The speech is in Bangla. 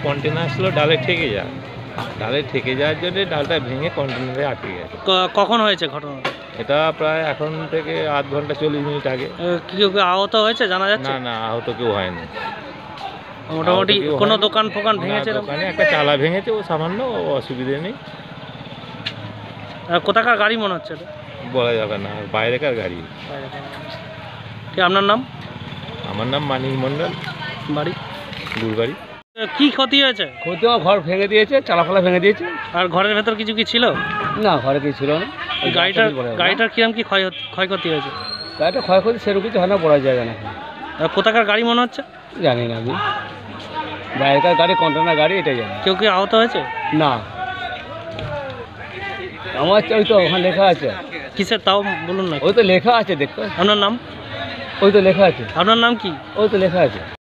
কন্টেনার আসলো ডালে ঠেকে যায়, ডালে ঠেকে যাওয়ার জন্য ডালটা ভেঙে কন্টেনারে আটকে গেছে। কখন হয়েছে ঘটনা? এটা প্রায় এখন থেকে আধ ঘন্টা 40 মিনিট আগে। কেউ আহত হয়েছে জানা যাচ্ছে? না না, আহত কেউ হয়নি। মোটামুটি কোনো দোকান ফোকান ভেঙেছে? দোকানে একটা চালা ভেঙেছে, ও সামান্য, অসুবিধে নেই। কোথাকার গাড়ি মনে হচ্ছে? বলা যাবে না, বাইরেকার গাড়ি। আপনার নাম? আমার নাম মানিক মণ্ডল, বাড়ি গুরবাড়ি। কি ক্ষতি হয়েছে? ক্ষতি আমার ঘর ভেঙে দিয়েছে, চালাফালা ভেঙে দিয়েছে। আর ঘরের ভেতর কিছু কি ছিল? না, ঘরে কিছু ছিল না। গাড়িটার কিরম কি ক্ষয়ক্ষতি হয়েছে? গাড়িটা ক্ষয়ক্ষতি সেরকম কিছু হয় না, বলা যায় না। কোথাকার গাড়ি মনে হচ্ছে? জানি না, আমি বাইরেকার গাড়ি, কন্টেনার গাড়ি, এটাই জানি। কেউ কি আহত হয়েছে? না, আমার ওই তো ওখানে লেখা আছে। কিসের তাও বলুন না। ওই তো লেখা আছে, দেখতে। আপনার নাম? ওই তো লেখা আছে। আপনার নাম কি? ওই তো লেখা আছে।